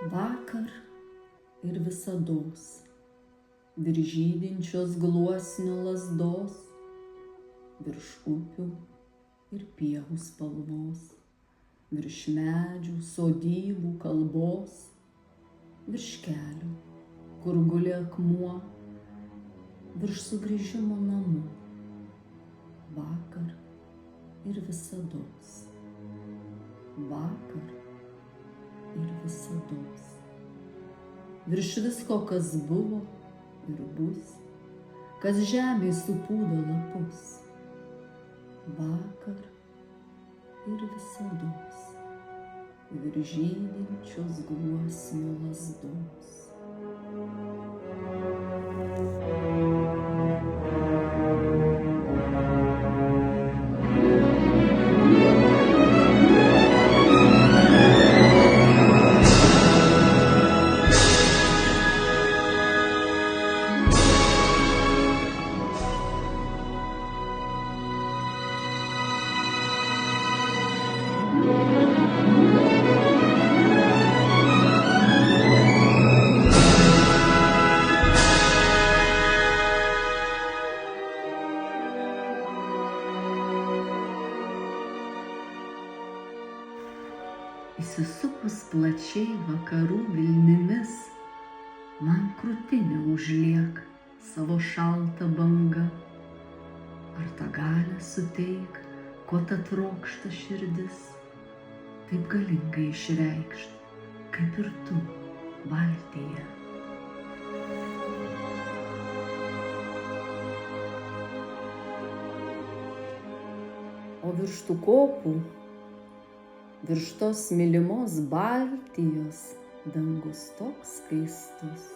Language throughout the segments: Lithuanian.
Vakar ir visados, virš žydinčios gluosnio lazdos, virš upių ir pievų spalvos, virš medžių, sodybų, kalbos, virš kelio, kur guli akmuo, virš sugrįžimo namų. Vakar ir visados, vakar ir visados, virš visko, kas buvo ir bus, kas žemėj supūdo lapus. Vakar ir visados, virš žydinčios gluosnio lazdos. Įsisupus plačiai vakarų vilnimis, man krūtinę užliek savo šaltą bangą. Ar tą galią suteik, ko ta trokšta širdis, taip galingai išreikšt, kaip ir tu valtyje. O virš tų kopų, virš tos mylimos Baltijos, dangus toks skaistus,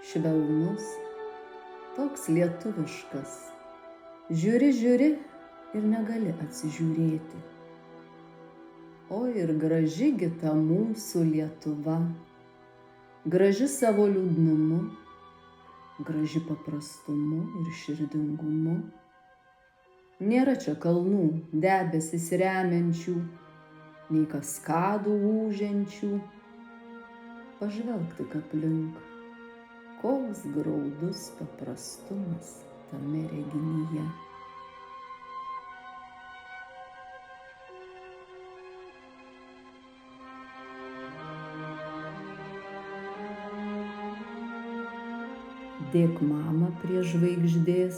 švelnus, toks lietuviškas. Žiūri, žiūri ir negali atsižiūrėti. O ir graži gi ta mūsų Lietuva, graži savo liūdnumu, graži paprastumu ir širdingumu. Nėra čia kalnų, debesis remiančių, nei kaskadų ūžiančių. Pažvelk tik aplink, koks graudus paprastumas tame reginyje. Dėk mamą prie žvaigždės,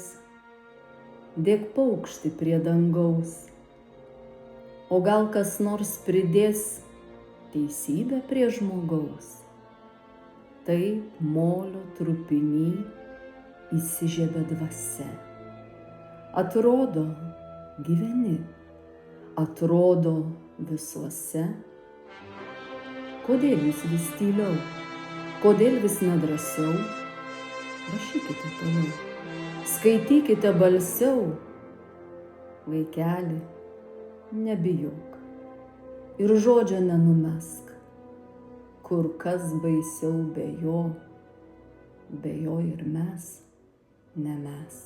dėk paukštį prie dangaus, o gal kas nors pridės teisybę prie žmogaus. Taip molio trupiny įsižiebia dvasia. Atrodo, gyveni, atrodo visuose. Kodėl jūs vis tyliau, kodėl vis nedrąsiau? Rašykite toliau, skaitykite balsiau. Vaikeli, nebijok ir žodžio nenumesk, kur kas baisiau be jo ir mes, ne mes.